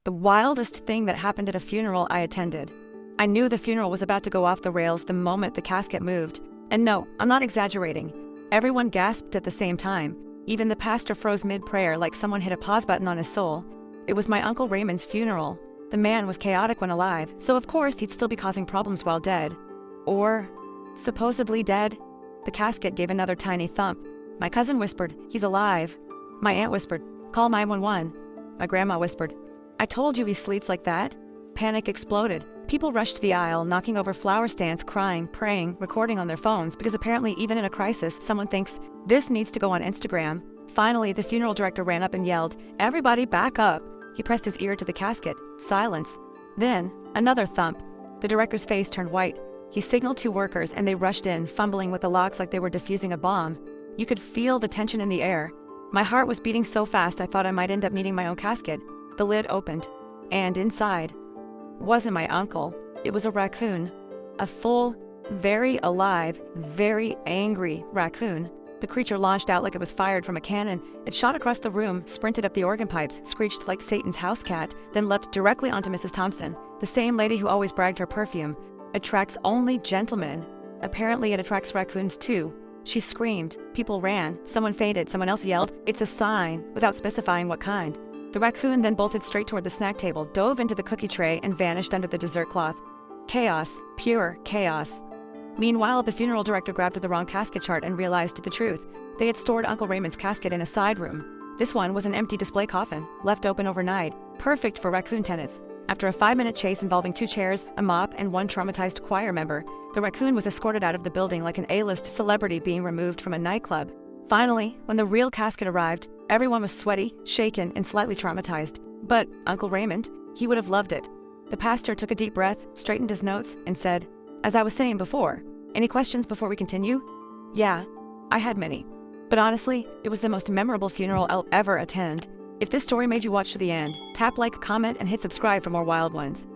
The wildest thing that happened at a funeral I attended. I knew the funeral was about to go off the rails the moment the casket moved. And no, I'm not exaggerating. Everyone gasped at the same time. Even the pastor froze mid-prayer like someone hit a pause button on his soul. It was my Uncle Raymond's funeral. The man was chaotic when alive, so of course he'd still be causing problems while dead. Or, supposedly dead. The casket gave another tiny thump. My cousin whispered, "He's alive." My aunt whispered, "Call 911. My grandma whispered, "I told you he sleeps like that." Panic exploded. People rushed the aisle, knocking over flower stands, crying, praying, recording on their phones, because apparently even in a crisis, someone thinks, this needs to go on Instagram. Finally, the funeral director ran up and yelled, "Everybody back up." He pressed his ear to the casket. Silence. Then, another thump. The director's face turned white. He signaled two workers and they rushed in, fumbling with the locks like they were defusing a bomb. You could feel the tension in the air. My heart was beating so fast I thought I might end up needing my own casket. The lid opened. And inside wasn't my uncle. It was a raccoon. A full, very alive, very angry raccoon. The creature launched out like it was fired from a cannon. It shot across the room, sprinted up the organ pipes, screeched like Satan's house cat, then leapt directly onto Mrs. Thompson, the same lady who always bragged her perfume attracts only gentlemen. Apparently it attracts raccoons too. She screamed. People ran. Someone fainted. Someone else yelled, "It's a sign," without specifying what kind. The raccoon then bolted straight toward the snack table, dove into the cookie tray, and vanished under the dessert cloth. Chaos. Pure chaos. Meanwhile, the funeral director grabbed the wrong casket chart and realized the truth. They had stored Uncle Raymond's casket in a side room. This one was an empty display coffin, left open overnight, perfect for raccoon tenants. After a 5-minute chase involving 2 chairs, a mop, and 1 traumatized choir member, the raccoon was escorted out of the building like an A-list celebrity being removed from a nightclub. Finally, when the real casket arrived, everyone was sweaty, shaken, and slightly traumatized. But Uncle Raymond, he would have loved it. The pastor took a deep breath, straightened his notes, and said, "As I was saying before, any questions before we continue?" Yeah, I had many. But honestly, it was the most memorable funeral I'll ever attend. If this story made you watch to the end, tap like, comment, and hit subscribe for more wild ones.